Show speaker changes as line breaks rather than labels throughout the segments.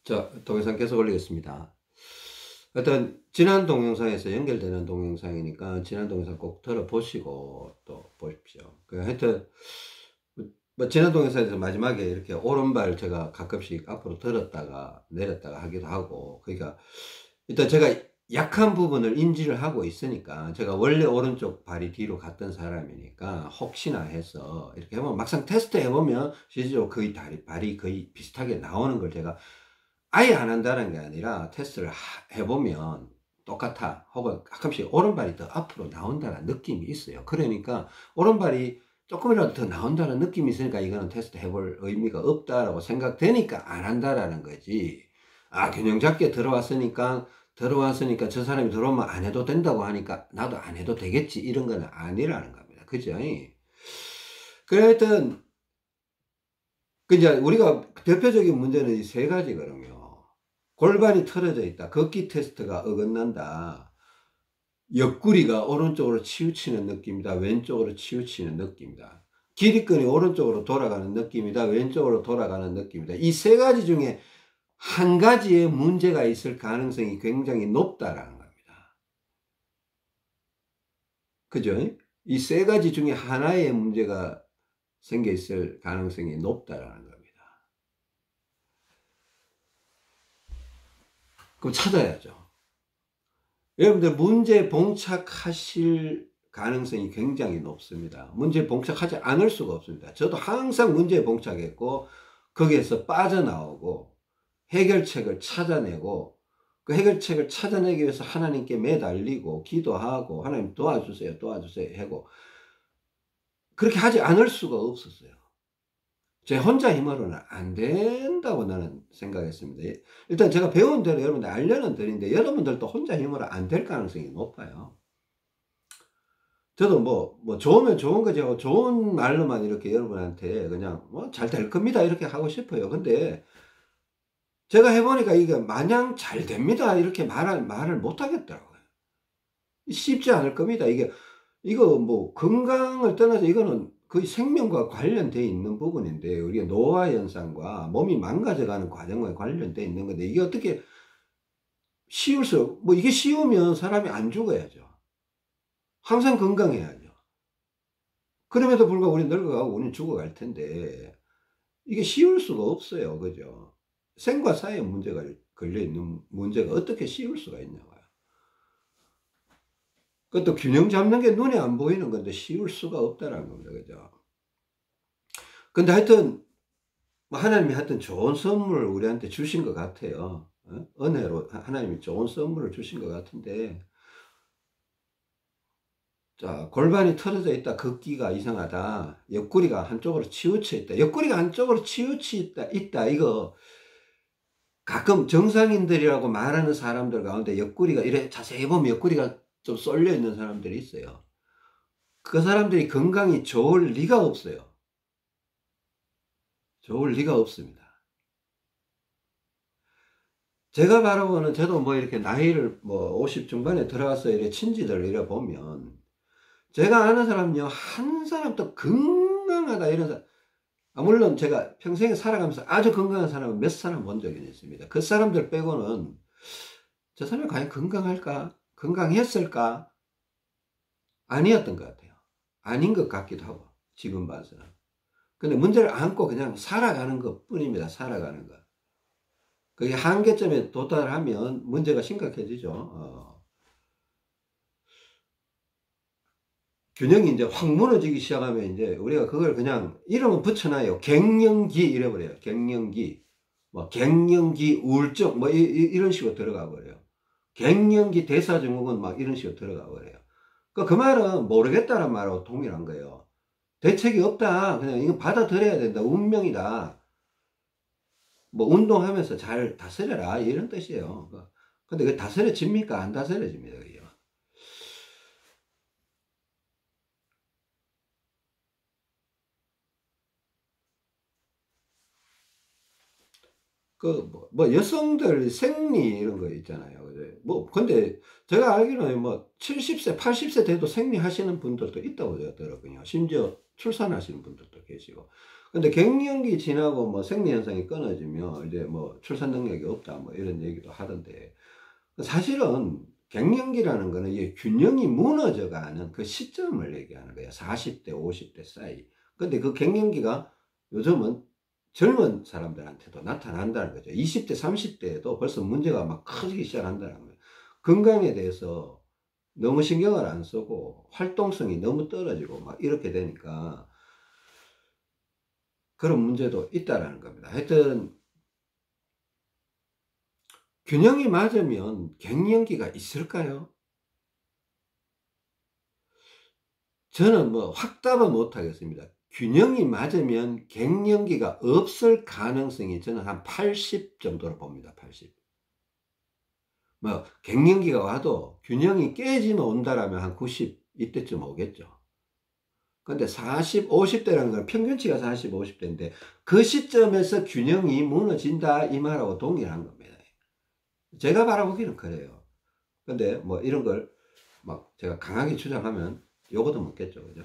자, 동영상 계속 올리겠습니다. 하여튼 지난 동영상에서 연결되는 동영상이니까 지난 동영상 꼭 들어보시고 또 보십시오. 하여튼 뭐 지난 동영상에서 마지막에 이렇게 오른발 제가 가끔씩 앞으로 들었다가 내렸다가 하기도 하고, 그러니까 일단 제가 약한 부분을 인지를 하고 있으니까, 제가 원래 오른쪽 발이 뒤로 갔던 사람이니까 혹시나 해서 이렇게 해보면, 막상 테스트 해보면 실제로 거의 발이 거의 비슷하게 나오는 걸 제가 아예 안 한다는 게 아니라 테스트를 해보면 똑같아, 혹은 가끔씩 오른발이 더 앞으로 나온다는 느낌이 있어요. 그러니까 오른발이 조금이라도 더 나온다는 느낌이 있으니까 이거는 테스트 해볼 의미가 없다라고 생각되니까 안 한다라는 거지. 아, 균형 잡게 들어왔으니까 저 사람이 들어오면 안 해도 된다고 하니까 나도 안 해도 되겠지, 이런 건 아니라는 겁니다. 그죠? 그래, 하여튼 이제 우리가 대표적인 문제는 이 세 가지거든요. 골반이 틀어져 있다, 걷기 테스트가 어긋난다, 옆구리가 오른쪽으로 치우치는 느낌이다, 왼쪽으로 치우치는 느낌이다, 기립근이 오른쪽으로 돌아가는 느낌이다, 왼쪽으로 돌아가는 느낌이다. 이 세 가지 중에 한 가지의 문제가 있을 가능성이 굉장히 높다라는 겁니다. 그죠? 이 세 가지 중에 하나의 문제가 생겨 있을 가능성이 높다라는 겁니다. 그럼 찾아야죠. 여러분들 문제 봉착하실 가능성이 굉장히 높습니다. 문제 봉착하지 않을 수가 없습니다. 저도 항상 문제에 봉착했고, 거기에서 빠져나오고 해결책을 찾아내고, 그 해결책을 찾아내기 위해서 하나님께 매달리고 기도하고, 하나님 도와주세요 도와주세요 하고, 그렇게 하지 않을 수가 없었어요. 제 혼자 힘으로는 안 된다고 나는 생각했습니다. 일단 제가 배운 대로 여러분들 알려는 드리는데, 여러분들도 혼자 힘으로 안 될 가능성이 높아요. 저도 뭐 좋으면 좋은 거죠. 좋은 말로만 이렇게 여러분한테 그냥 뭐 잘 될 겁니다 이렇게 하고 싶어요. 근데 제가 해보니까 이게 마냥 잘 됩니다 이렇게 말을 못 하겠더라고요. 쉽지 않을 겁니다. 이거 뭐 건강을 떠나서 이거는 거의 생명과 관련되어 있는 부분인데, 우리가 노화 현상과 몸이 망가져가는 과정과 관련되어 있는 건데, 이게 어떻게 뭐 이게 쉬우면 사람이 안 죽어야죠. 항상 건강해야죠. 그럼에도 불구하고 우리 늙어가고 우리는 죽어갈 텐데, 이게 쉬울 수가 없어요. 그죠? 생과 사의 문제가 걸려있는 문제가 어떻게 쉬울 수가 있냐고요. 그것도 균형 잡는 게 눈에 안 보이는 건데 쉬울 수가 없다라는 겁니다. 그죠? 근데 하여튼 뭐 하나님이 하여튼 좋은 선물을 우리한테 주신 것 같아요. 은혜로 하나님이 좋은 선물을 주신 것 같은데, 자, 골반이 틀어져 있다, 걷기가 이상하다, 옆구리가 한쪽으로 치우쳐 있다. 옆구리가 한쪽으로 치우쳐 있다, 이거 가끔 정상인들이라고 말하는 사람들 가운데 옆구리가 이래 자세히 보면 옆구리가 좀 쏠려 있는 사람들이 있어요. 그 사람들이 건강이 좋을 리가 없어요. 좋을 리가 없습니다. 제가 바라보는, 저도 뭐 이렇게 나이를 뭐 50 중반에 들어가서 이래 친지들 이래 보면, 제가 아는 사람요, 한 사람도 건강하다 이런 사람, 물론 제가 평생에 살아가면서 아주 건강한 사람은 몇 사람 본 적이 있습니다. 그 사람들 빼고는 저 사람이 과연 건강할까? 건강했을까? 아니었던 것 같아요. 아닌 것 같기도 하고, 지금 봐서는. 근데 문제를 안고 그냥 살아가는 것 뿐입니다. 살아가는 것. 그게 한계점에 도달하면 문제가 심각해지죠. 균형이 이제 확 무너지기 시작하면 이제 우리가 그걸 그냥 이름은 붙여놔요. 갱년기 이래버려요. 갱년기. 뭐 갱년기 우울증 뭐 이런 식으로 들어가 버려요. 갱년기 대사증후군 막 이런 식으로 들어가 버려요. 그 말은 모르겠다는 말하고 동일한 거예요. 대책이 없다, 그냥 이거 받아들여야 된다, 운명이다, 뭐 운동하면서 잘 다스려라 이런 뜻이에요. 근데 그 다스려집니까? 안 다스려집니다. 그게. 여성들 생리 이런 거 있잖아요. 근데 제가 알기로는 70세, 80세 돼도 생리하시는 분들도 있다고 들었거든요. 심지어 출산하시는 분들도 계시고. 근데 갱년기 지나고 생리 현상이 끊어지면 이제 출산 능력이 없다 이런 얘기도 하던데, 사실은 갱년기라는 거는 이 균형이 무너져가는 그 시점을 얘기하는 거예요. 40대, 50대 사이. 근데 그 갱년기가 요즘은 젊은 사람들한테도 나타난다는 거죠. 20대, 30대에도 벌써 문제가 막 커지기 시작한다는 거예요. 건강에 대해서 너무 신경을 안 쓰고 활동성이 너무 떨어지고 막 이렇게 되니까 그런 문제도 있다라는 겁니다. 하여튼 균형이 맞으면 갱년기가 있을까요? 저는 확답은 못 하겠습니다. 균형이 맞으면 갱년기가 없을 가능성이 저는 한 80 정도로 봅니다. 80. 갱년기가 와도 균형이 깨지면 온다라면 한 90 이때쯤 오겠죠. 근데 40, 50대라는 건 평균치가 40, 50대인데 그 시점에서 균형이 무너진다 이 말하고 동일한 겁니다. 제가 바라보기는 그래요. 근데 이런 걸 제가 강하게 주장하면 요거도 먹겠죠. 그죠?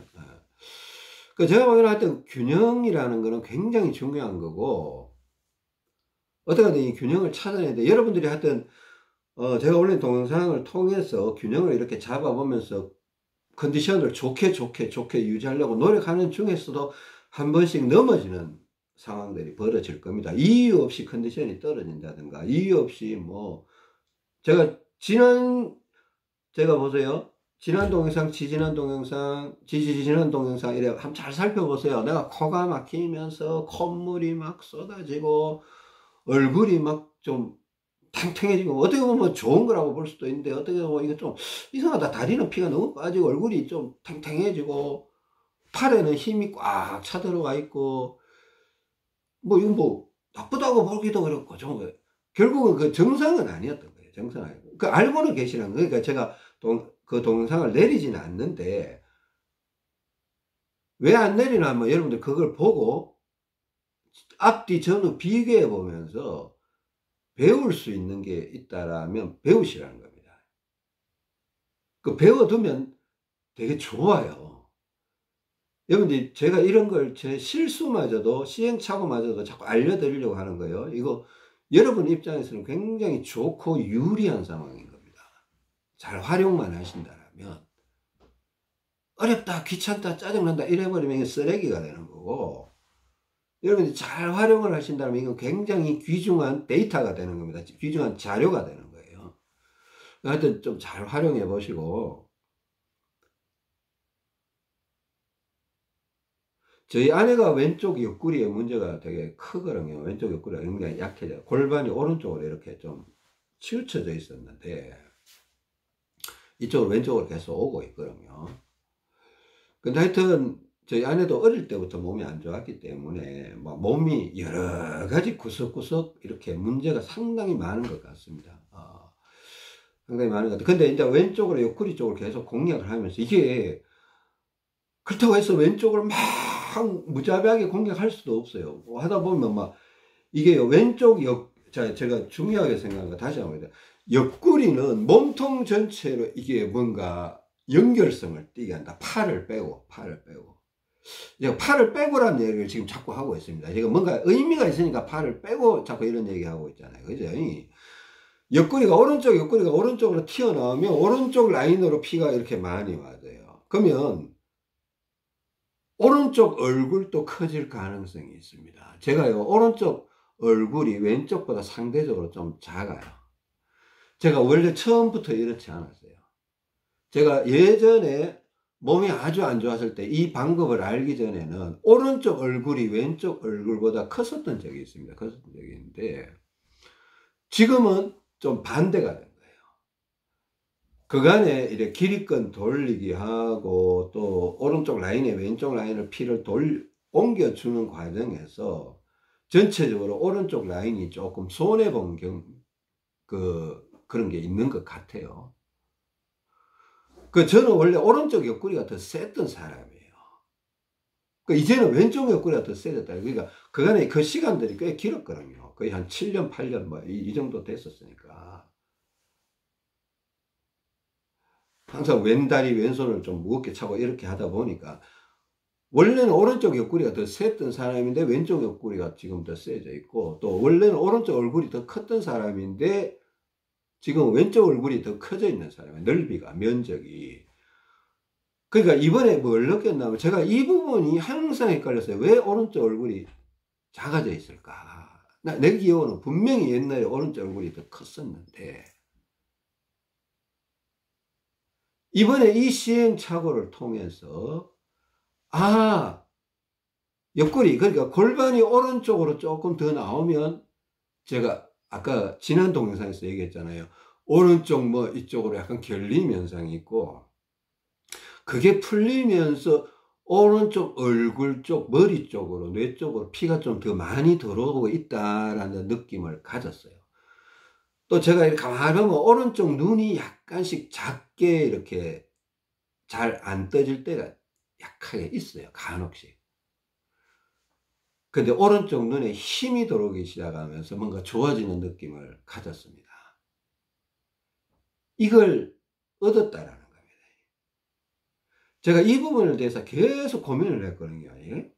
제가 보기에는 하여튼 균형이라는 거는 굉장히 중요한 거고, 어떻게든 이 균형을 찾아내야 돼. 여러분들이 하여튼 제가 올린 동영상을 통해서 균형을 이렇게 잡아보면서 컨디션을 좋게 유지하려고 노력하는 중에서도 한 번씩 넘어지는 상황들이 벌어질 겁니다. 이유 없이 컨디션이 떨어진다든가, 이유 없이 제가 보세요. 지난 동영상, 지지난 동영상, 지지난 동영상 이래 한번 잘 살펴보세요. 내가 코가 막히면서 콧물이 막 쏟아지고 얼굴이 막 좀 탱탱해지고, 어떻게 보면 좋은 거라고 볼 수도 있는데 어떻게 보면 이거 좀 이상하다. 다리는 피가 너무 빠지고 얼굴이 좀 탱탱해지고 팔에는 힘이 꽉 차 들어가 있고 이거 나쁘다고 보기도 그렇고 좀 결국은 그 정상은 아니었던 거예요. 정상 아니고. 알고는 계시는 거예요. 그러니까 제가 그 동영상을 내리지는 않는데, 왜 안 내리나 하면 여러분들 그걸 보고 앞뒤 전후 비교해 보면서 배울 수 있는 게 있다라면 배우시라는 겁니다. 배워두면 되게 좋아요. 여러분들 제가 이런 걸 제 실수마저도 시행착오마저도 자꾸 알려드리려고 하는 거예요. 이거 여러분 입장에서는 굉장히 좋고 유리한 상황인 겁니다. 잘 활용만 하신다면. 어렵다, 귀찮다, 짜증난다 이래버리면 쓰레기가 되는 거고, 여러분이 잘 활용을 하신다면 이건 굉장히 귀중한 데이터가 되는 겁니다. 귀중한 자료가 되는 거예요. 하여튼 좀 잘 활용해 보시고, 저희 아내가 왼쪽 옆구리에 문제가 되게 크거든요. 왼쪽 옆구리가 굉장히 약해져요. 골반이 오른쪽으로 이렇게 좀 치우쳐져 있었는데 이쪽으로 왼쪽으로 계속 오고 있거든요. 근데 하여튼 저희 아내도 어릴 때부터 몸이 안 좋았기 때문에 몸이 여러 가지 구석구석 이렇게 문제가 상당히 많은 것 같습니다. 상당히 많은 것 같아요. 근데 이제 왼쪽으로 옆구리 쪽을 계속 공략을 하면서, 이게 그렇다고 해서 왼쪽을 막 무자비하게 공략할 수도 없어요. 하다 보면 이게 왼쪽 제가 중요하게 생각한 거 다시 한번 합니다. 옆구리는 몸통 전체로 이게 뭔가 연결성을 띠게 한다. 팔을 빼고. 제가 팔을 빼고라는 얘기를 지금 자꾸 하고 있습니다. 제가 뭔가 의미가 있으니까 팔을 빼고 자꾸 이런 얘기 하고 있잖아요. 그죠? 옆구리가 오른쪽으로 튀어나오면 오른쪽 라인으로 피가 이렇게 많이 와요. 그러면 오른쪽 얼굴도 커질 가능성이 있습니다. 제가요, 오른쪽 얼굴이 왼쪽보다 상대적으로 좀 작아요. 제가 원래 처음부터 이렇지 않았어요. 제가 예전에 몸이 아주 안 좋았을 때 이 방법을 알기 전에는 오른쪽 얼굴이 왼쪽 얼굴보다 컸었던 적이 있습니다. 컸었던 적이 있는데 지금은 좀 반대가 된 거예요. 그간에 이렇게 기립근 돌리기 하고 또 오른쪽 라인에 왼쪽 라인을 피를 옮겨주는 과정에서 전체적으로 오른쪽 라인이 조금 손해본 그런 게 있는 것 같아요. 저는 원래 오른쪽 옆구리가 더 셌던 사람이에요. 그 이제는 왼쪽 옆구리가 더 세졌다. 그러니까 그간에 그 시간들이 꽤 길었거든요. 거의 한 7년, 8년 뭐 이 정도 됐었으니까. 항상 왼다리, 왼손을 좀 무겁게 차고 이렇게 하다 보니까 원래는 오른쪽 옆구리가 더 셌던 사람인데 왼쪽 옆구리가 지금 더 세져 있고, 또 원래는 오른쪽 얼굴이 더 컸던 사람인데 지금 왼쪽 얼굴이 더 커져 있는 사람이에요. 넓이가, 면적이. 그러니까 이번에 뭘 느꼈냐면 제가 이 부분이 항상 헷갈렸어요. 왜 오른쪽 얼굴이 작아져 있을까? 내 기억으로는 분명히 옛날에 오른쪽 얼굴이 더 컸었는데 이번에 이 시행착오를 통해서 옆구리, 그러니까 골반이 오른쪽으로 조금 더 나오면, 제가 아까 지난 동영상에서 얘기했잖아요. 오른쪽 뭐 이쪽으로 약간 결림 현상이 있고, 그게 풀리면서 오른쪽 얼굴 쪽, 머리 쪽으로, 뇌 쪽으로 피가 좀 더 많이 들어오고 있다라는 느낌을 가졌어요. 또 제가 이렇게 가만히 보면 오른쪽 눈이 약간씩 작게 이렇게 잘 안 떠질 때가 약하게 있어요. 간혹씩. 근데 오른쪽 눈에 힘이 들어오기 시작하면서 뭔가 좋아지는 느낌을 가졌습니다. 이걸 얻었다라는 겁니다. 제가 이 부분에 대해서 계속 고민을 했거든요. 예?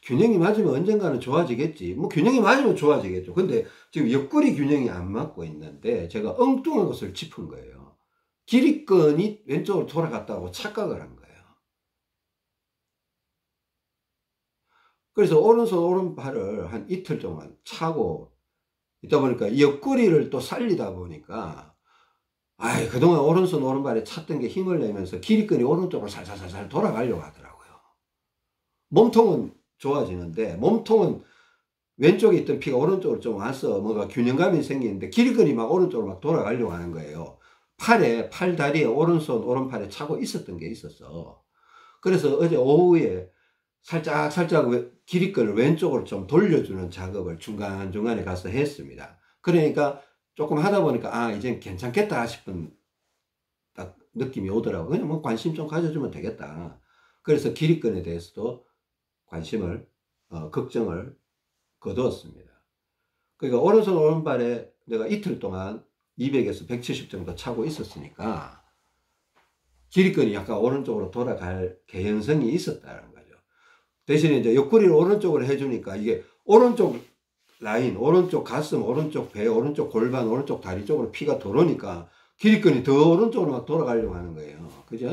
균형이 맞으면 언젠가는 좋아지겠지. 뭐 균형이 맞으면 좋아지겠죠. 근데 지금 옆구리 균형이 안 맞고 있는데 제가 엉뚱한 것을 짚은 거예요. 기립근이 왼쪽으로 돌아갔다고 착각을 한 거예요. 그래서 오른손 오른팔을 한 이틀 동안 차고 있다 보니까 옆구리를 또 살리다 보니까 그동안 오른손 오른발에 찼던 게 힘을 내면서 기립근이 오른쪽으로 살살살살 돌아가려고 하더라고요. 몸통은 좋아지는데, 몸통은 왼쪽에 있던 피가 오른쪽으로 좀 와서 뭔가 균형감이 생기는데 기립근이 막 오른쪽으로 막 돌아가려고 하는 거예요. 팔다리에 오른손 오른팔에 차고 있었던 게 있었어. 그래서 어제 오후에 살짝 기립근을 왼쪽으로 좀 돌려주는 작업을 중간중간에 가서 했습니다. 그러니까 조금 하다 보니까 이젠 괜찮겠다 싶은 딱 느낌이 오더라고요. 그냥 뭐 관심 좀 가져주면 되겠다. 그래서 기립근에 대해서도 관심을 걱정을 거두었습니다. 그러니까 오른손 오른발에 내가 이틀 동안 200에서 170 정도 차고 있었으니까 기립근이 약간 오른쪽으로 돌아갈 개연성이 있었다는 거죠. 대신에 이제 옆구리를 오른쪽으로 해주니까 이게 오른쪽 라인, 오른쪽 가슴, 오른쪽 배, 오른쪽 골반, 오른쪽 다리 쪽으로 피가 들어오니까 기립근이 더 오른쪽으로 막 돌아가려고 하는 거예요. 그죠?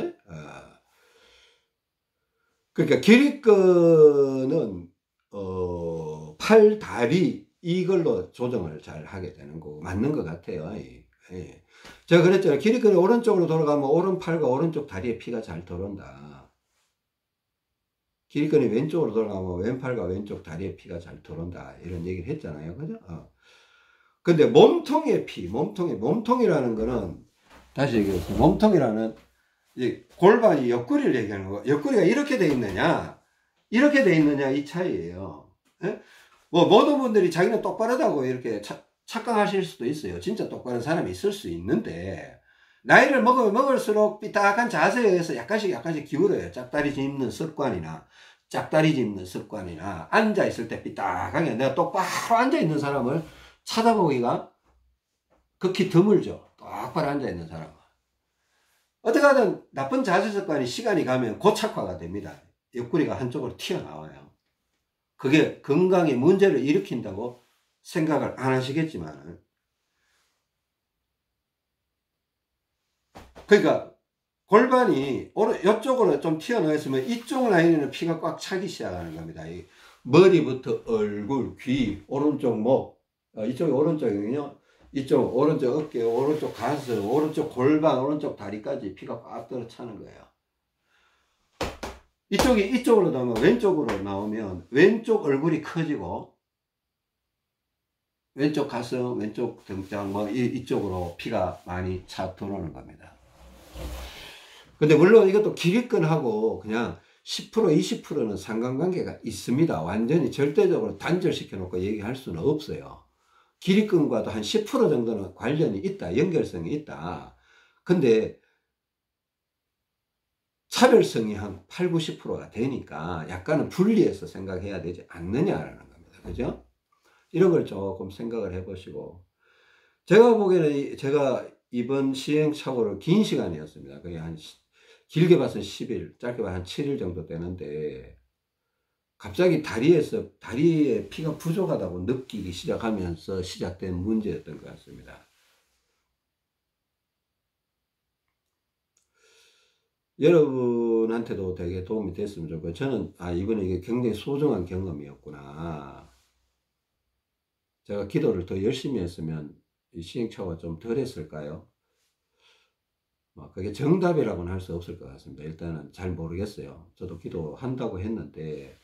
그러니까 기립근은 팔, 다리 이걸로 조정을 잘 하게 되는 거고 맞는 것 같아요. 예. 제가 그랬잖아요. 기립근이 오른쪽으로 돌아가면 오른팔과 오른쪽 다리에 피가 잘 들어온다. 기립근이 왼쪽으로 돌아가면 왼팔과 왼쪽 다리에 피가 잘 들어온다. 이런 얘기를 했잖아요. 그죠? 근데 몸통의 피, 몸통이라는 거는, 다시 얘기해서, 몸통이라는, 골반이 옆구리를 얘기하는 거. 옆구리가 이렇게 돼 있느냐, 이렇게 돼 있느냐, 이 차이예요. 예? 뭐, 모든 분들이 자기는 똑바르다고 이렇게 착각하실 수도 있어요. 진짜 똑바른 사람이 있을 수 있는데, 나이를 먹으면 먹을수록 삐딱한 자세에 의해서 약간씩 기울어요. 짝다리 짚는 습관이나 앉아있을 때 삐딱하게 내가 똑바로 앉아있는 사람을 찾아보기가 극히 드물죠. 똑바로 앉아있는 사람은. 어떻게 하든 나쁜 자세 습관이 시간이 가면 고착화가 됩니다. 옆구리가 한쪽으로 튀어나와요. 그게 건강에 문제를 일으킨다고 생각을 안 하시겠지만, 그러니까 골반이 이쪽으로 좀 튀어나와 있으면 이쪽 라인에는 피가 꽉 차기 시작하는 겁니다. 머리부터 얼굴, 귀, 오른쪽 목, 이쪽이 오른쪽이거든요. 이쪽 오른쪽 어깨, 오른쪽 가슴, 오른쪽 골반, 오른쪽 다리까지 피가 꽉 들어 차는 거예요. 이쪽이 이쪽으로 나오면, 왼쪽으로 나오면 왼쪽 얼굴이 커지고 왼쪽 가슴, 왼쪽 등장 뭐 이쪽으로 피가 많이 차 들어오는 겁니다. 근데 물론 이것도 기립근하고 그냥 10% 20%는 상관관계가 있습니다. 완전히 절대적으로 단절시켜 놓고 얘기할 수는 없어요. 기립근과도 한 10% 정도는 관련이 있다. 연결성이 있다. 근데 차별성이 한 8, 90%가 되니까 약간은 분리해서 생각해야 되지 않느냐라는 겁니다. 그죠? 이런 걸 조금 생각을 해 보시고, 제가 보기에는 제가 이번 시행착오를 긴 시간이었습니다. 거의 길게 봐서는 10일, 짧게 봐서 한 7일 정도 되는데, 갑자기 다리에 피가 부족하다고 느끼기 시작하면서 시작된 문제였던 것 같습니다. 여러분한테도 되게 도움이 됐으면 좋겠고, 저는 이번에 이게 굉장히 소중한 경험이었구나. 제가 기도를 더 열심히 했으면 이 시행착오가 좀 덜 했을까요? 그게 정답이라고는 할 수 없을 것 같습니다. 일단은 잘 모르겠어요. 저도 기도한다고 했는데,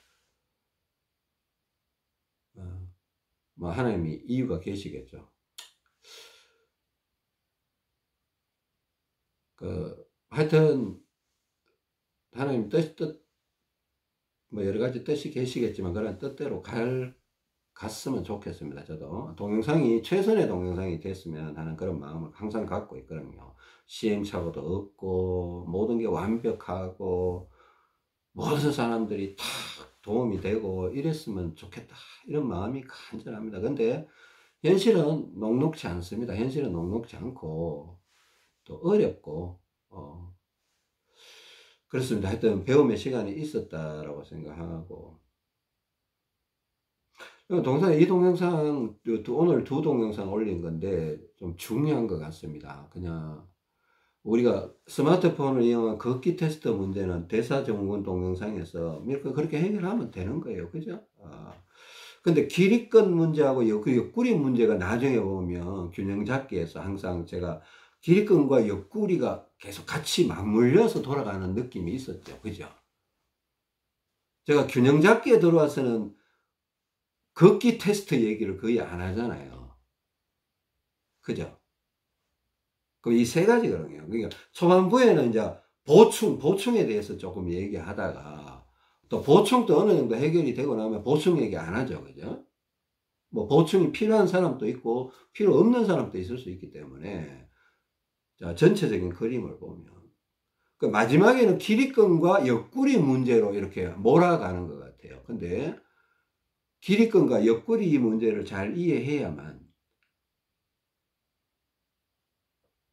하나님이 이유가 계시겠죠. 하여튼, 하나님 여러 가지 뜻이 계시겠지만, 그런 뜻대로 갔으면 좋겠습니다. 저도. 동영상이 최선의 동영상이 됐으면 하는 그런 마음을 항상 갖고 있거든요. 시행착오도 없고, 모든 게 완벽하고, 모든 사람들이 다 도움이 되고, 이랬으면 좋겠다. 이런 마음이 간절합니다. 근데, 현실은 녹록지 않습니다. 현실은 녹록지 않고, 또 어렵고, 그렇습니다. 하여튼 배움의 시간이 있었다라고 생각하고, 이 동영상, 오늘 두 동영상 올린 건데, 좀 중요한 것 같습니다. 그냥, 우리가 스마트폰을 이용한 걷기 테스트 문제는 대사증후군 동영상에서 그렇게 해결하면 되는 거예요. 그죠? 근데 길이끝 문제하고 옆구리 문제가 나중에 보면 균형 잡기에서 항상 제가 길이끈과 옆구리가 계속 같이 맞물려서 돌아가는 느낌이 있었죠. 그죠? 제가 균형 잡기에 들어와서는 걷기 테스트 얘기를 거의 안 하잖아요. 그죠? 그럼 이 세 가지거든요. 그러니까 초반부에는 이제 보충에 대해서 조금 얘기하다가, 또 보충도 어느 정도 해결이 되고 나면 보충 얘기 안 하죠. 그죠? 보충이 필요한 사람도 있고 필요 없는 사람도 있을 수 있기 때문에, 자, 전체적인 그림을 보면 마지막에는 길이끈과 옆구리 문제로 이렇게 몰아가는 것 같아요. 근데 길이끈과 옆구리 문제를 잘 이해해야만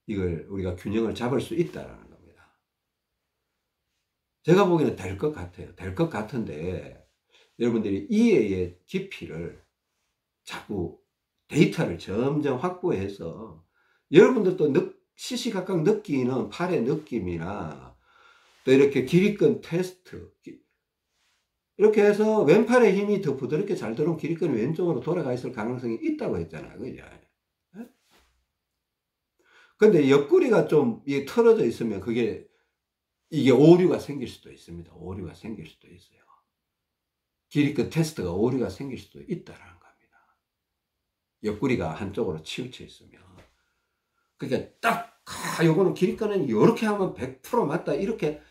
이걸 우리가 균형을 잡을 수 있다라는 겁니다. 제가 보기에는 될 것 같아요. 될 것 같은데, 여러분들이 이해의 깊이를 자꾸 데이터를 점점 확보해서 여러분들도 시시각각 느끼는 팔의 느낌이나 또 이렇게 길이끈 테스트, 이렇게 해서 왼팔의 힘이 더 부드럽게 잘 들어오면 길이끈이 왼쪽으로 돌아가 있을 가능성이 있다고 했잖아요. 그죠? 근데 옆구리가 좀 틀어져 있으면 이게 오류가 생길 수도 있습니다. 오류가 생길 수도 있어요. 길이끝 테스트가 오류가 생길 수도 있다라는 겁니다. 옆구리가 한쪽으로 치우쳐 있으면. 그러니까 요거는 길이끈은 이렇게 하면 100% 맞다, 이렇게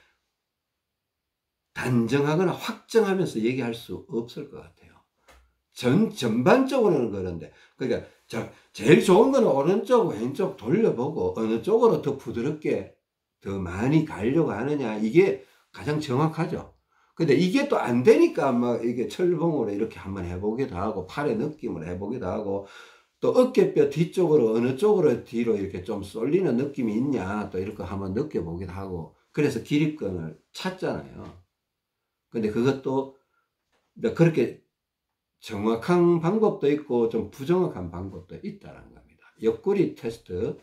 단정하거나 확정하면서 얘기할 수 없을 것 같아요. 전반적으로는 그런데, 그러니까 제일 좋은 거는 오른쪽 왼쪽 돌려보고 어느 쪽으로 더 부드럽게 더 많이 가려고 하느냐, 이게 가장 정확하죠. 근데 이게 또 안 되니까 이게 철봉으로 이렇게 한번 해보기도 하고, 팔의 느낌을 해보기도 하고, 또 어깨뼈 뒤쪽으로 어느 쪽으로 뒤로 이렇게 좀 쏠리는 느낌이 있냐, 또 이렇게 한번 느껴보기도 하고, 그래서 길이끈을 찾잖아요. 근데 그것도 그렇게 정확한 방법도 있고 좀 부정확한 방법도 있다는 겁니다. 옆구리 테스트.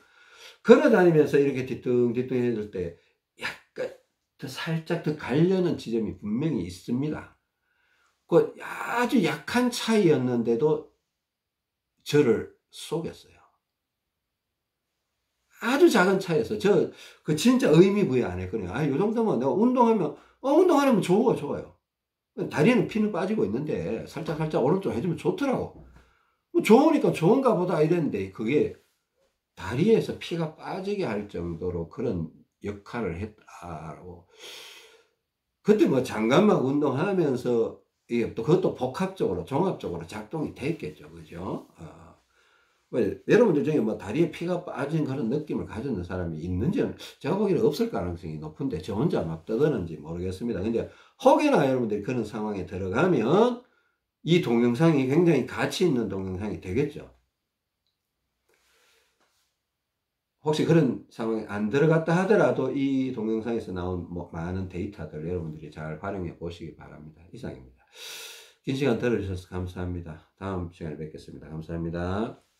걸어다니면서 이렇게 뒤뚱뒤뚱 해줄 때 약간 더 살짝 더 가려는 지점이 분명히 있습니다. 그 아주 약한 차이였는데도 저를 속였어요. 아주 작은 차이였어요. 진짜 의미 부여 안 했거든요. 요 정도면 내가 운동하려면 좋아요. 다리에는 피는 빠지고 있는데 살짝 오른쪽 해주면 좋더라고. 좋으니까 좋은가 보다 이랬는데, 그게 다리에서 피가 빠지게 할 정도로 그런 역할을 했다라고. 그때 잠깐만 운동하면서 이게 또 그것도 복합적으로 종합적으로 작동이 됐겠죠. 그죠? 뭐 여러분들 중에 뭐 다리에 피가 빠진 그런 느낌을 가졌는 사람이 있는지는 제가 보기에는 없을 가능성이 높은데 저 혼자 막 떠드는지 모르겠습니다. 근데 혹여나 여러분들이 그런 상황에 들어가면 이 동영상이 굉장히 가치 있는 동영상이 되겠죠. 혹시 그런 상황에 안 들어갔다 하더라도 이 동영상에서 나온 뭐 많은 데이터들 여러분들이 잘 활용해 보시기 바랍니다. 이상입니다. 긴 시간 들어주셔서 감사합니다. 다음 시간에 뵙겠습니다. 감사합니다.